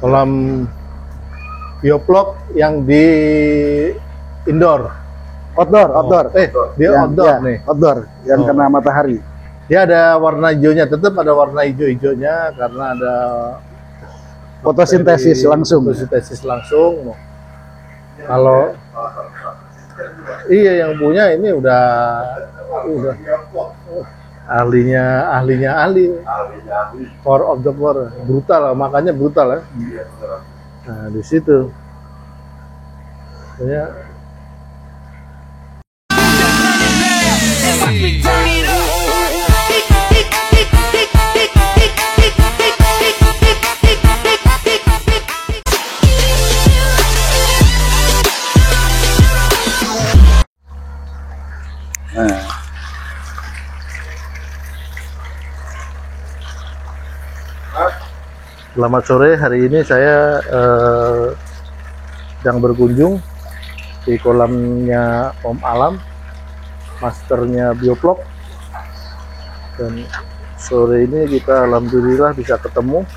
Kolam bioblok yang di indoor. Outdoor. Dia outdoor nih. Outdoor yang kena matahari. Dia ada warna hijaunya, tetap ada warna hijau-hijaunya karena ada Fotosintesis langsung. Fotosintesis langsung. Kalau iya yang punya ini udah ahli. Core of the core, brutal, makanya brutal ya. Nah di situ. Ya. Selamat sore, hari ini saya sedang berkunjung di kolamnya Om Alam, masternya bioblok. Dan sore ini kita alhamdulillah bisa ketemu.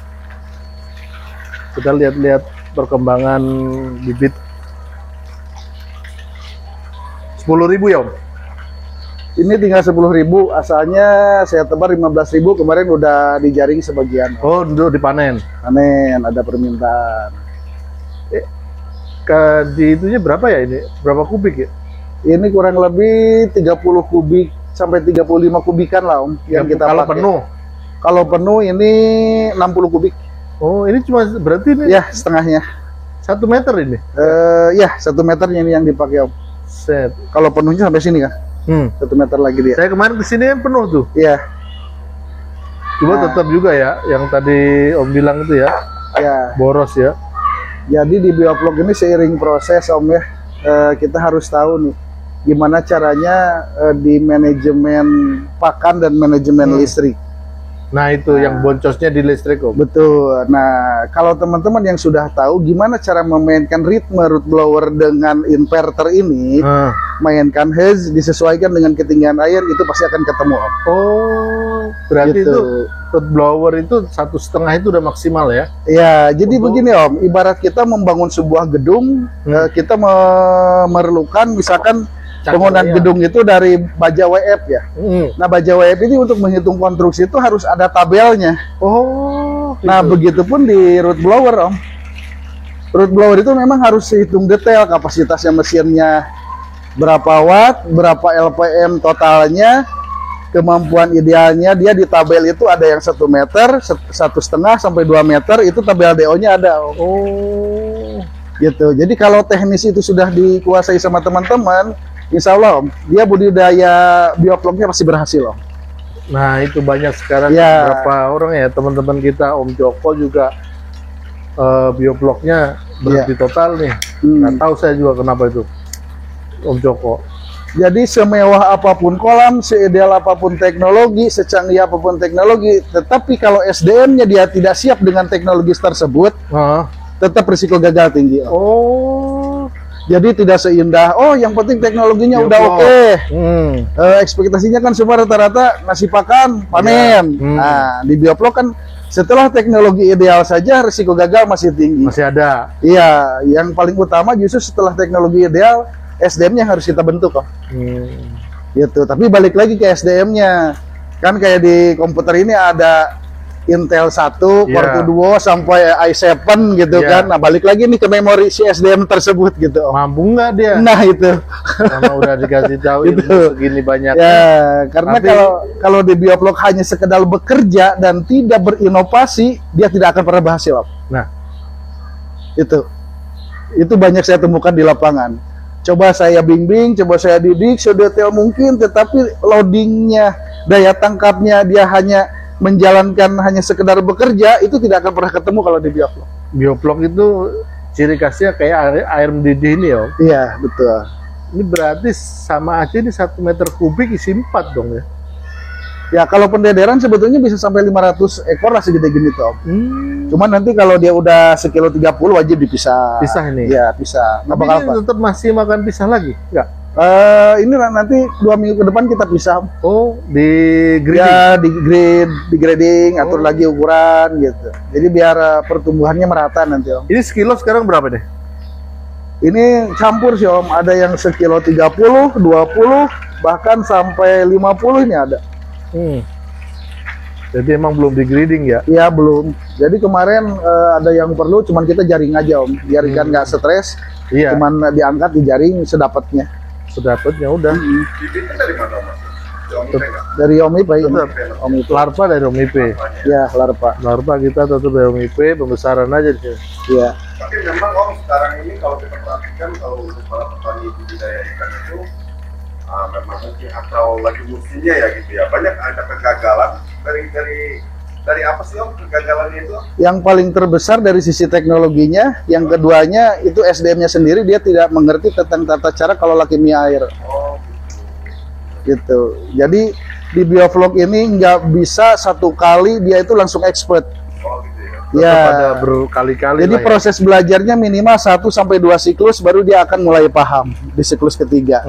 Kita lihat-lihat perkembangan bibit 10.000 ya Om? Ini tinggal 10.000, asalnya saya tebar 15.000, kemarin udah dijaring sebagian. Oh, untuk dipanen? Panen, ada permintaan. Di itunya berapa ya ini? Berapa kubik ya? Ini kurang lebih 30 kubik sampai 35 kubikan lah Om, yang kita kalau pakai. penuh? Kalau penuh ini 60 kubik. Oh, ini cuma berarti ini? Ya, setengahnya. 1 meter ini? Ya, 1 meternya ini yang dipakai Om. Set. Kalau penuhnya sampai sini kan? 1 meter lagi dia. Saya kemarin kesini kan penuh tuh. Iya. Cuma tetap juga ya, yang tadi Om bilang itu ya, boros ya. Jadi di bioblok ini seiring proses Om ya, kita harus tahu nih, gimana caranya di manajemen pakan dan manajemen listrik. Nah itu yang boncosnya di listrik Om. Betul. Nah kalau teman-teman yang sudah tahu gimana cara memainkan ritme root blower dengan inverter ini, mainkan haze disesuaikan dengan ketinggian air, itu pasti akan ketemu Om. Oh, berarti gitu. itu root blower itu 1,5 itu udah maksimal ya? Ya, jadi begini Om, ibarat kita membangun sebuah gedung, kita memerlukan misalkan bangunan gedung itu dari baja WF ya. Nah, baja WF ini untuk menghitung konstruksi itu harus ada tabelnya. Oh. Nah, begitupun di root blower Om. Root blower itu memang harus dihitung detail kapasitasnya mesinnya, berapa watt, berapa LPM totalnya, kemampuan idealnya. Dia di tabel itu ada yang 1 meter, 1,5 sampai 2 meter, itu tabel DO-nya ada Om. Oh. Gitu. Jadi kalau teknis itu sudah dikuasai sama teman-teman, insya Allah Om, dia budidaya biobloknya pasti berhasil Om. Nah itu banyak sekarang berapa orang ya teman-teman kita, Om Joko juga biobloknya berhenti total nih. Nggak tahu saya juga kenapa itu Om Joko. Jadi semewah apapun kolam, seideal apapun teknologi, secanggih apapun teknologi, tetapi kalau SDM-nya dia tidak siap dengan teknologi tersebut, tetap risiko gagal tinggi Om. Oh. Jadi tidak seindah, oh yang penting teknologinya udah oke. Ekspektasinya kan semua rata-rata ngasih pakan, panen. Nah di bioblok kan setelah teknologi ideal saja risiko gagal masih tinggi. Masih ada. Iya, yang paling utama justru setelah teknologi ideal, SDM-nya harus kita bentuk kok. Gitu, tapi balik lagi ke SDM-nya. Kan kayak di komputer ini ada Intel 1, Core 2 sampai i7 gitu kan. Nah, balik lagi nih ke memori si SDM tersebut gitu. Mampu nggak dia? Nah, itu. Karena udah dikasih tahu itu segini banyak. Ya, karena kalau di bioblok hanya sekedar bekerja dan tidak berinovasi, dia tidak akan pernah berhasil. Nah, itu banyak saya temukan di lapangan. Coba saya bimbing, coba saya didik sedetail mungkin, tetapi loadingnya, daya tangkapnya dia hanya menjalankan hanya sekedar bekerja, itu tidak akan pernah ketemu kalau di bioblok. Bioblok itu ciri khasnya kayak air mendidih ini ya? Iya, betul. Ini berarti sama aja ini 1 meter kubik isi 4 dong ya? Ya kalau pendederan sebetulnya bisa sampai 500 ekor lah segede gini tuh. Cuman nanti kalau dia udah 1,30 kilo wajib dipisah. Pisah ini? Iya, pisah. Tapi ini tetap masih makan pisah lagi? Enggak? Ini nanti 2 minggu ke depan kita pisah. Oh, di grading. Ya, di grading, atur lagi ukuran gitu. Jadi biar pertumbuhannya merata nanti Om. Ini sekilo sekarang berapa deh? Ini campur sih Om, ada yang sekilo 30, 20, bahkan sampai 50 ini ada. Jadi emang belum di grading ya? Iya belum. Jadi kemarin ada yang perlu, cuman kita jaring aja Om, biar ikan nggak stres. Iya. Cuman diangkat, dijaring sedapatnya. Sedapatnya udah. Bibitnya dari mana Mas? Dari Om Ipe ini. Tetap. Om Ipe. Larva dari Om Ipe. Ya, larva. Larva kita tetap dari Om Ipe, pembesaran aja di sini. Iya. Tapi memang Om sekarang ini kalau kita perhatikan kalau untuk para petani budidaya ikan itu memang mungkin atau lagi musimnya ya gitu ya, banyak ada kegagalan dari apa sih Om kegagalannya itu? Yang paling terbesar dari sisi teknologinya, yang keduanya itu SDM-nya sendiri, dia tidak mengerti tentang tata cara kalau leukemia air. Oh, Gitu. Jadi di bioflok ini nggak bisa satu kali dia itu langsung expert. oh gitu ya. Ya. Tetap ada berkali-kali Jadi lah ya. proses belajarnya minimal 1 sampai 2 siklus baru dia akan mulai paham di siklus ketiga.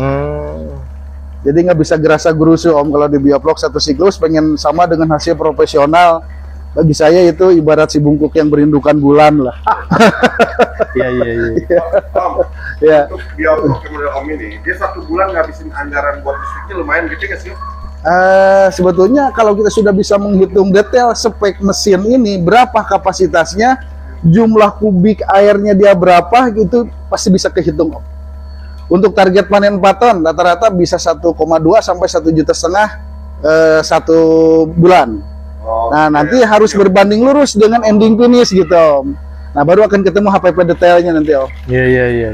Jadi nggak bisa gerasa gerusu Om kalau di bioflok 1 siklus pengen sama dengan hasil profesional. Bagi saya itu ibarat si bungkuk yang merindukan bulan lah. Iya. Om, Ya. untuk bioflok model Om ini, dia 1 bulan ngabisin anggaran buat listriknya lumayan gede nggak sih? Sebetulnya kalau kita sudah bisa menghitung detail spek mesin ini, berapa kapasitasnya, jumlah kubik airnya dia berapa, gitu pasti bisa kehitung Om. Untuk target panen 4 ton, rata-rata bisa 1,2 sampai 1,5 juta 1 bulan. Oh, Nah, oke. nanti harus berbanding lurus dengan ending finish gitu Om. Nah, baru akan ketemu HPP detailnya nanti Om. Iya.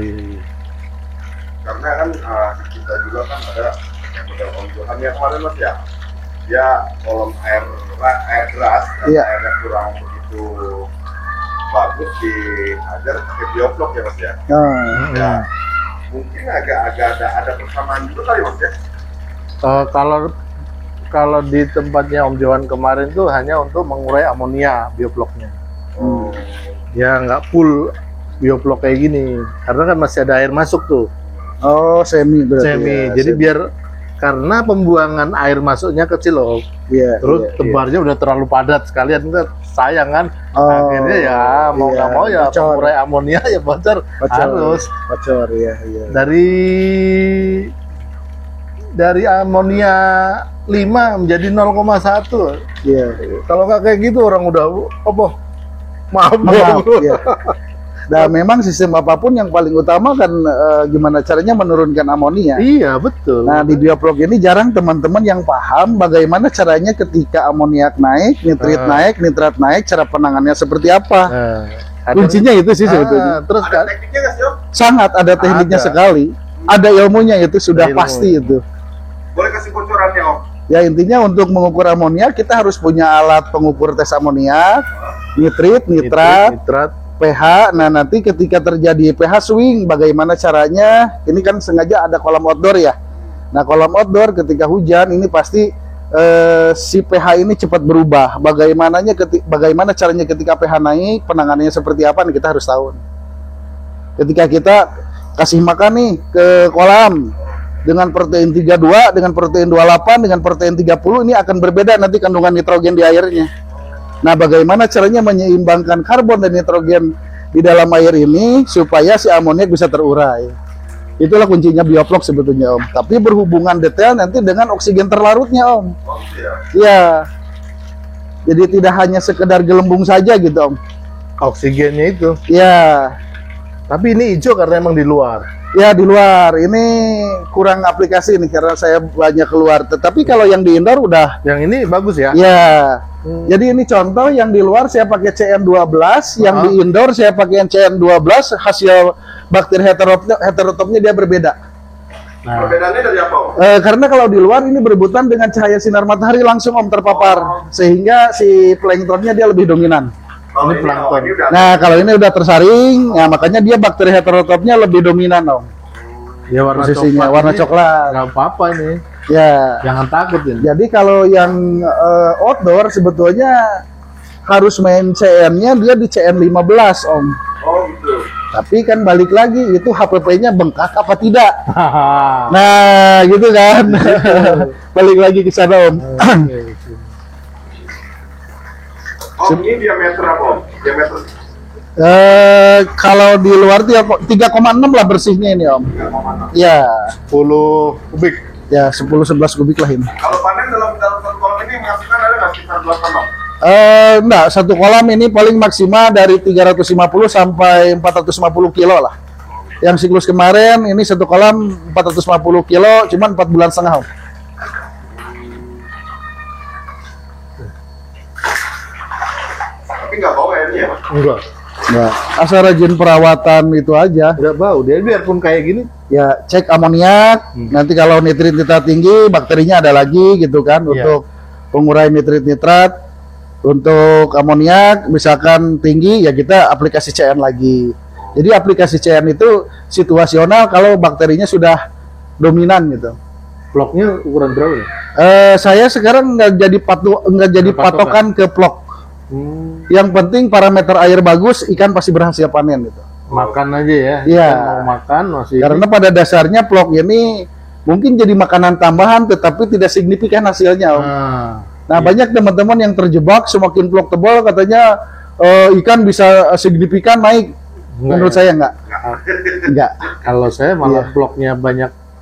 Karena kan kita juga kan ada yang model Om Johan yang kemarin Mas ya, dia kolom air deras, dan Iya. airnya kurang begitu bagus dihajar pakai bioflok ya Mas ya. Nah, Ya, mungkin agak ada persamaan juga kali Mas ya. Kalau di tempatnya Om Johan kemarin tuh hanya untuk mengurai amonia biofloknya. Ya nggak full bioflok kayak gini, karena kan masih ada air masuk tuh. oh semi berarti. Semi. Ya, Jadi semi. biar karena pembuangan air masuknya kecil loh. Iya, Terus iya, tebarnya udah terlalu padat sekalian, kan sayang kan. Oh, Akhirnya ya mau nggak mau ya bocor. pengurai amonia ya bocor. Harus bocor ya. dari amonia 5 menjadi 0,1. Iya. Kalau nggak kayak gitu orang udah Maaf, mabuk. ya. Nah, memang sistem apapun yang paling utama kan gimana caranya menurunkan amonia. Iya betul. Nah, di bioflok ini jarang teman-teman yang paham bagaimana caranya ketika amoniak naik, nitrat naik, cara penanganannya seperti apa. Kuncinya itu sih sebetulnya. Terus Ada kan tekniknya nggak sih Om? Sangat ada tekniknya Ada. sekali. Ada ilmunya itu sudah Ada ilmu. pasti itu. Boleh kasih bocorannya Om? Ya intinya untuk mengukur amoniak kita harus punya alat pengukur tes amoniak, nitrat, nitrat. pH. Nah, nanti ketika terjadi pH swing, bagaimana caranya? Ini kan sengaja ada kolam outdoor ya. Nah, kolam outdoor ketika hujan ini pasti si pH ini cepat berubah. Bagaimana caranya ketika pH naik, penanganannya seperti apa nih kita harus tahu. Ketika kita kasih makan nih ke kolam dengan protein 32, dengan protein 28, dengan protein 30, ini akan berbeda nanti kandungan nitrogen di airnya. Nah, bagaimana caranya menyeimbangkan karbon dan nitrogen di dalam air ini supaya si amoniak bisa terurai. Itulah kuncinya bioflok sebetulnya Om. Tapi berhubungan detail nanti dengan oksigen terlarutnya Om. Oh gitu ya. Iya. Jadi tidak hanya sekedar gelembung saja gitu Om. Oksigennya itu. Iya. Tapi ini hijau karena emang di luar. Ya di luar ini kurang aplikasi nih karena saya banyak keluar. Tetapi kalau yang di indoor udah. Yang ini bagus ya. Ya. Jadi ini contoh yang di luar saya pakai CN12, yang di indoor saya pakai yang CN12, hasil bakteri heterotopnya dia berbeda. Nah, Perbedaannya dari apa Om? Karena kalau di luar ini berebutan dengan cahaya sinar matahari langsung Om terpapar, sehingga si planktonnya dia lebih dominan. Kalau ini plankton. ini udah Nah kalau ini udah tersaring, ya makanya dia bakteri heterotopnya lebih dominan Om. ya warna Posisinya coklat. warna ini coklat. nggak apa-apa ini. Ya. Jangan takut ini. Jadi kalau yang outdoor sebetulnya harus main CN-nya dia di CN15 Om. oh gitu. Tapi kan balik lagi itu HPP-nya bengkak apa tidak? Nah, gitu kan. Balik lagi ke sana, Om. Om, ini diameter apa, Om? Diameter Kalau di luar tuh ya 3,6 lah bersihnya ini, Om. 3,6. Ya, 10 kubik. ya 10-11 kubik lah ini. Kalau panen dalam satu kolam ini menghasilkan ada nggak sekitar 2 ton, Om? Enggak, satu kolam ini paling maksimal dari 350 sampai 450 kilo lah. Yang siklus kemarin ini satu kolam 450 kilo, cuman 4 bulan setengah, Om. Tapi nggak bau airnya ya, Mas? Enggak. Nah, asal rajin perawatan itu aja. Enggak bau. Dia biarpun kayak gini. Ya, cek amoniak. Nanti kalau nitrit-nitrat tinggi, bakterinya ada lagi gitu kan. Iya. Untuk pengurai nitrit-nitrat. Untuk amoniak, misalkan tinggi, ya kita aplikasi CN lagi. Jadi aplikasi CN itu situasional kalau bakterinya sudah dominan gitu. Bloknya ukuran berapa ya? Saya sekarang nggak jadi patokan ke plok. Yang penting parameter air bagus, ikan pasti berhasil panen gitu. Makan aja ya. Iya. Ikan mau makan masih. Karena pada dasarnya plok ini mungkin jadi makanan tambahan, tetapi tidak signifikan hasilnya, Om. Nah, banyak teman-teman yang terjebak semakin plok tebal katanya ikan bisa signifikan naik. Menurut saya enggak. Kalau saya malah bloknya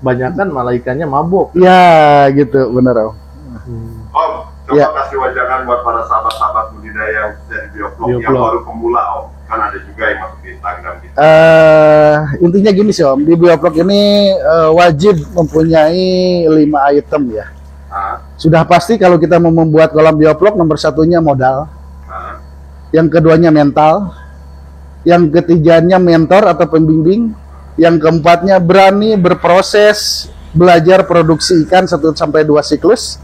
banyakan malah ikannya mabuk. Ya, gitu, benar, Om. Om, coba Ya. kasih wajangan buat para sahabat-sahabat budidaya yang dari bioblok yang Bioblok. baru pemula, Om. Kan ada juga yang masuk di Instagram gitu. Intinya gini sih, Om, di bioblok ini wajib mempunyai 5 item ya. Sudah pasti kalau kita mau membuat kolam bioblok, nomor satunya modal, yang keduanya mental, yang ketiganya mentor atau pembimbing, yang keempatnya berani berproses belajar produksi ikan 1-2 siklus,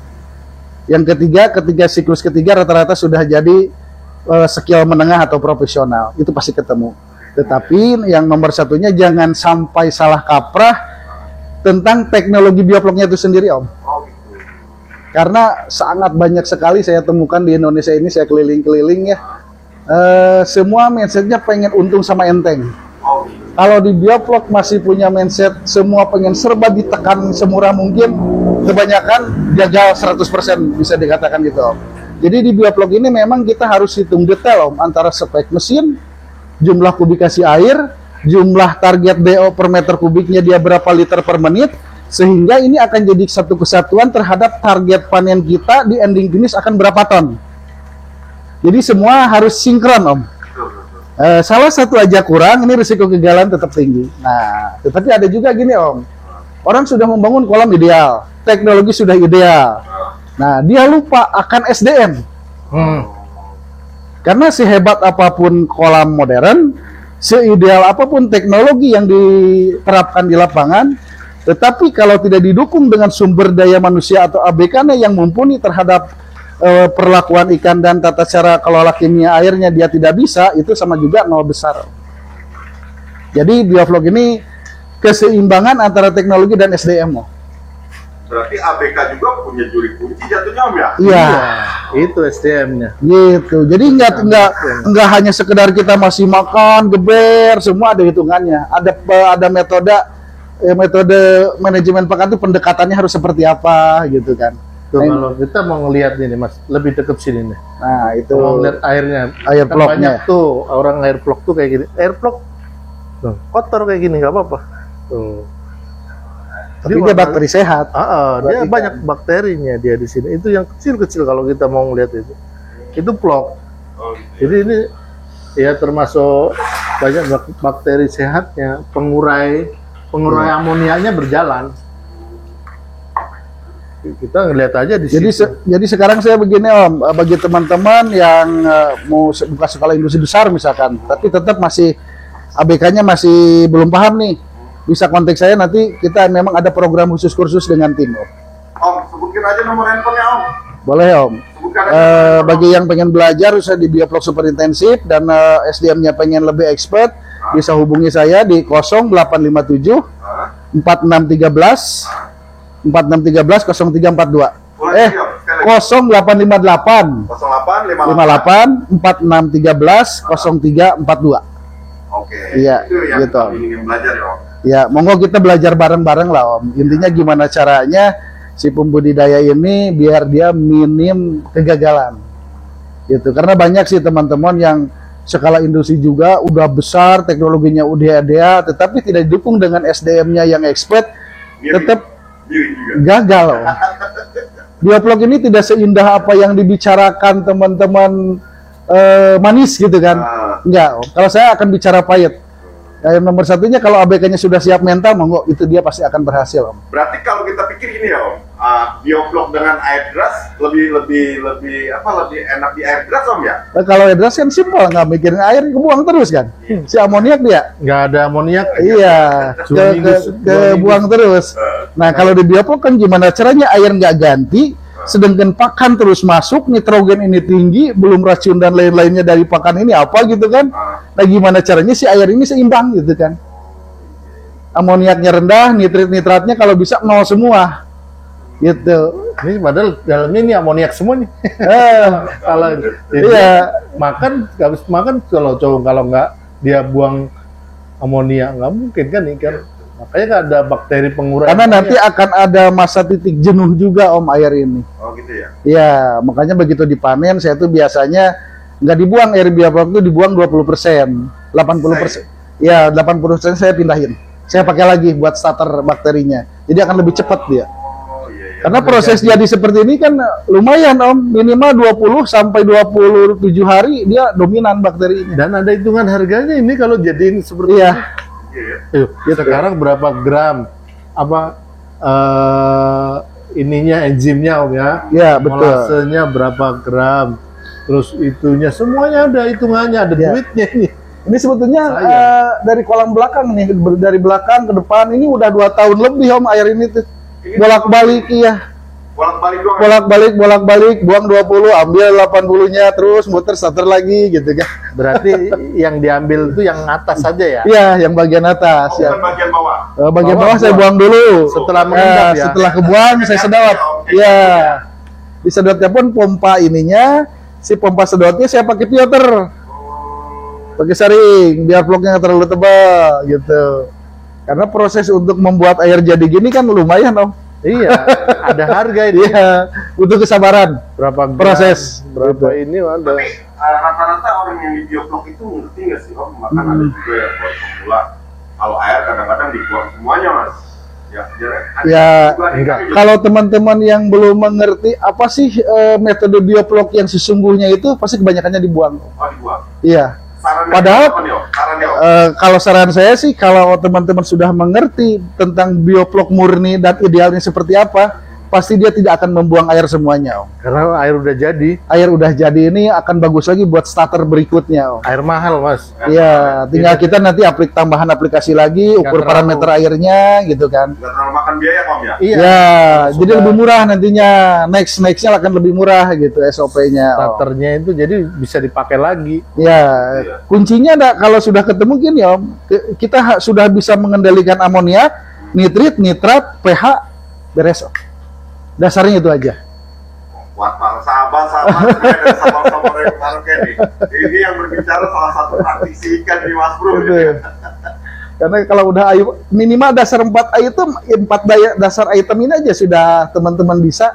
yang ketiga siklus ketiga rata-rata sudah jadi skill menengah atau profesional, itu pasti ketemu. Tetapi yang nomor satunya jangan sampai salah kaprah tentang teknologi biobloknya itu sendiri, Om. Karena sangat banyak sekali saya temukan di Indonesia ini, saya keliling-keliling ya, semua mindsetnya pengen untung sama enteng. Kalau di bioblok masih punya mindset semua pengen serba ditekan semurah mungkin, kebanyakan gagal 100% bisa dikatakan gitu, Om. Jadi di bioblok ini memang kita harus hitung detail, Om, antara spek mesin, jumlah kubikasi air, jumlah target DO per meter kubiknya dia berapa liter per menit, sehingga ini akan jadi satu kesatuan terhadap target panen kita di ending finish akan berapa ton. Jadi semua harus sinkron, Om. Salah satu aja kurang, ini risiko kegagalan tetap tinggi. Nah, tetapi ada juga gini, Om. Orang sudah membangun kolam ideal, teknologi sudah ideal. Nah, dia lupa akan SDM. Karena sehebat apapun kolam modern, seideal apapun teknologi yang diterapkan di lapangan, tetapi kalau tidak didukung dengan sumber daya manusia atau ABK-nya yang mumpuni terhadap perlakuan ikan dan tata cara kelola kimia airnya dia tidak bisa, itu sama juga nol besar. Jadi bioblok ini keseimbangan antara teknologi dan SDM. Berarti ABK juga punya juri kunci jatuhnya, Om ya? Iya, Itu SDM-nya. gitu. Jadi nggak hanya sekedar kita masih makan, geber, semua ada hitungannya. Ada metode manajemen pakan itu pendekatannya harus seperti apa gitu kan. Tuh, kalau kita mau ngelihat ini, Mas, lebih deket sini nih. Nah, itu Mau ngeliat airnya. air Kan bloknya. banyak tuh orang air blok tuh kayak gini. Air blok tuh, kotor kayak gini nggak apa-apa. Tuh. Tapi dia bakteri sehat. Dia Berarti banyak bakterinya dia di sini. Itu yang kecil-kecil kalau kita mau ngeliat itu. Itu blok. Jadi ini ya termasuk banyak bakteri sehatnya, pengurai amoniaknya berjalan. Kita ngeliat aja di Jadi situ. jadi sekarang saya begini, Om, bagi teman-teman yang mau buka skala industri besar misalkan, tapi tetap masih ABK-nya masih belum paham nih, bisa kontak saya nanti. Kita memang ada program khusus kursus dengan tim, Om. Om, sebutkan aja nomor handphonenya, Om. Boleh, Om. Sebutkan aja. Bagi yang pengen belajar usah di bioblok super intensif dan SDM-nya pengen lebih expert, bisa hubungi saya di 0857 4613 0342. 0858 0858 58 4613 0342. Oke. Iya, Itu yang gitu. kami ingin belajar ya Om. Ya, monggo kita belajar bareng-bareng lah Om. Intinya gimana caranya si pembudidaya ini biar dia minim kegagalan. Gitu. Karena banyak sih teman-teman yang skala industri juga udah besar, teknologinya udah ada, tetapi tidak didukung dengan SDM-nya yang expert, tetap gagal Om. Bioplok ini tidak seindah apa yang dibicarakan teman-teman manis gitu kan. Enggak, Om. Kalau saya akan bicara pahit. Yang nomor satunya kalau ABK-nya sudah siap mental, monggo itu dia pasti akan berhasil, Om. Berarti kalau kita pikir ini ya Om, bioblok dengan air deras lebih enak di air deras Om ya? Nah, kalau air deras kan simpel, nggak mikirin air, kebuang terus kan. Si amoniak dia, Nggak ada amoniak. iya, Dua minggu. buang terus. Nah kalau di bioplok kan gimana caranya air nggak ganti, sedangkan pakan terus masuk, nitrogen ini tinggi, belum racun dan lain-lainnya dari pakan ini apa gitu kan. Nah gimana caranya si air ini seimbang gitu kan. Amoniaknya rendah, nitratnya kalau bisa nol semua gitu. Ini padahal dalamnya ini amoniak semua nih. Kalau Iya. habis makan kalau nggak dia buang amoniak nggak mungkin kan ikan. Makanya nggak ada bakteri pengurai. Karena amoniak. nanti akan ada masa titik jenuh juga Om air ini. Oh gitu ya? Ya, makanya begitu dipanen saya tuh biasanya nggak dibuang air bioblok itu dibuang 20%, 80%. Ya, 80% saya pindahin. Saya pakai lagi buat starter bakterinya. Jadi akan lebih cepat dia. Oh iya iya. Karena proses jadi seperti ini kan lumayan Om, minimal 20 sampai 27 hari dia dominan bakteri ini. Dan ada hitungan harganya ini kalau jadiin seperti Iya. ini. Iya ya. Sekarang berapa gram ininya enzimnya Om ya? Iya, betul. Molasenya berapa gram? Terus itunya semuanya ada hitungannya, ada Iya. duitnya ini. Ini sebetulnya Sayang. dari kolam belakang nih, dari belakang ke depan ini udah 2 tahun lebih Om air ini tuh. Bolak-balik iya. Bolak-balik doang. Bolak-balik, buang 20, ambil 80-nya terus muter starter lagi gitu kan. Berarti yang diambil itu yang atas saja ya? Iya, yang bagian atas Bukan ya. bagian bawah. Bagian Bawah bawah saya buang dulu. Setelah mengendap ya? Setelah kebuang saya sedot. Iya. Disedotnya pun pompa ininya, si pompa sedotnya saya pakai filter. Pakai saring biar vlognya nggak terlalu tebal gitu. Karena proses untuk membuat air jadi gini kan lumayan Om. Iya, ada harga ini. Iya, butuh kesabaran. Berapa gram, Proses. berapa Gitu. ini ada. Tapi rata-rata orang yang di bioblok itu ngerti nggak sih Om? Makan ada juga ya buat pemula. Kalau air kadang-kadang dibuang semuanya Mas. Ya, Ya, enggak. kalau teman-teman yang belum mengerti apa sih metode bioblok yang sesungguhnya itu pasti kebanyakannya dibuang. Oh dibuang. Iya. Sarannya Padahal apa nih Om? Sarannya Om? Kalau saran saya sih kalau teman-teman sudah mengerti tentang bioblok murni dan idealnya seperti apa, pasti dia tidak akan membuang air semuanya, Om. Karena air udah jadi, Air udah jadi ini akan bagus lagi buat starter berikutnya, Om. air mahal Mas. Iya, tinggal kita nanti tambahan aplikasi lagi, ukur terlalu. parameter airnya gitu kan. Nggak terlalu makan biaya Om ya? Iya. Ya, Sudah. jadi lebih murah nantinya. Nextnya akan lebih murah gitu SOP-nya. Starternya itu jadi bisa dipakai lagi. Ya, kuncinya kalau sudah ketemu gini Om, kita sudah bisa mengendalikan amoniak, nitrat, pH, beres Om. Dasarnya itu aja. Buat para sahabat-sahabat dan sahabat-sahabat yang kemarin kayak nih. Ini yang berbicara salah satu praktisi ikan di Mas Bro. Betul. Karena kalau udah air minimal dasar 4 item, 4 dasar item ini aja sudah teman-teman bisa.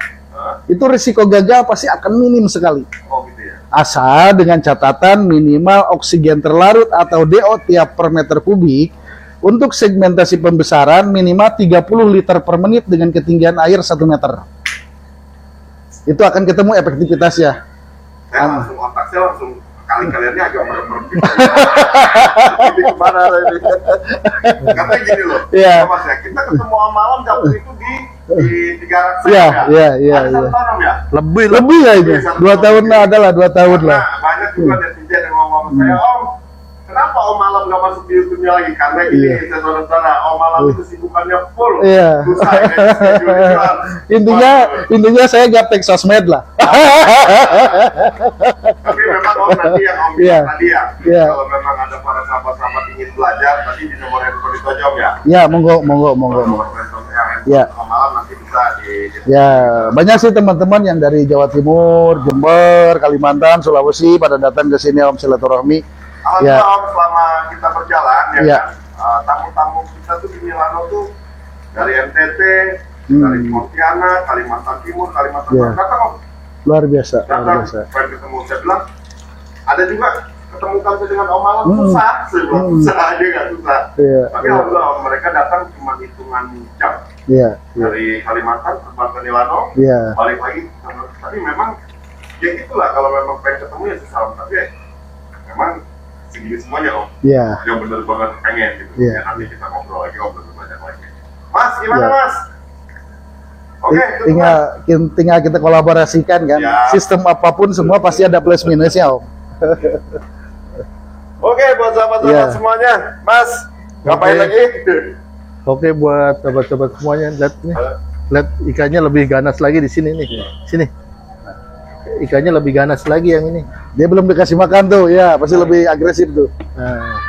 Itu risiko gagal pasti akan minim sekali. Oh gitu ya. Asal dengan catatan minimal oksigen terlarut atau DO tiap per meter kubik untuk segmentasi pembesaran minimal 30 liter per menit dengan ketinggian air 1 meter. Itu akan ketemu efektivitasnya. Saya langsung otak saya langsung kali-kaliannya agak merem-merem. Ini kemana ini? Katanya gini loh. Iya. Mas ya, kita ketemu malam jam itu di Garak Iya, iya, iya, Ada iya. satu tanam ya? Lebih kayaknya. 2 tahun lah adalah 2 tahun lah. Nah, banyak juga netizen yang ngomong sama saya, Om, kenapa Om Malam nggak masuk di YouTube-nya lagi? Karena gini, Iya. saya saudara-saudara, Om Malam itu sibukannya full. Iya. Susah ya, schedule-nya. Intinya saya gaptek sosmed lah. Tapi memang Om nanti yang Om Iya. bilang tadi ya, Iya. kalau memang ada para sahabat-sahabat ingin belajar, tadi di nomor handphone itu aja Om ya. Ya, monggo. Nomor handphone-nya Iya. Om Malam nanti bisa di Ya, banyak sih teman-teman yang dari Jawa Timur, Jember, Kalimantan, Sulawesi pada datang ke sini Om silaturahmi. Alhamdulillah Om, selama kita berjalan ya Ya. kan, tamu-tamu kita tuh di Milano tuh dari NTT, dari Pontianak, Kalimantan Timur, Kalimantan Ya. Barat, datang Om. Luar biasa, luar Datang, biasa. pengen ketemu. Saya bilang, ada juga ketemu kami dengan Om Alan, susah. Saya bilang, susah aja nggak susah. Iya, Tapi iya. Alhamdulillah Om, mereka datang cuma hitungan jam. Iya, iya, Dari Kalimantan, terbang ke Milano, iya. balik lagi. Tapi memang, ya itulah kalau memang pengen ketemu ya susah Om. Tapi memang segini semuanya Om. Iya. Yang bener banget pengen gitu. Iya. Ya, nanti kita ngobrol lagi Om, lebih banyak lagi. Mas, gimana Iya. Mas? Oke, itu Tinggal kita kolaborasikan kan. Ya. Sistem apapun semua pasti ada plus minusnya, Om. Oke, buat sahabat-sahabat Iya. semuanya, Mas, ngapain Oke. lagi? Oke, buat sahabat-sahabat semuanya, lihat ikannya lebih ganas lagi di sini nih. Sini. Ikannya lebih ganas lagi yang ini. Dia belum dikasih makan tuh, ya pasti lebih agresif tuh. Nah,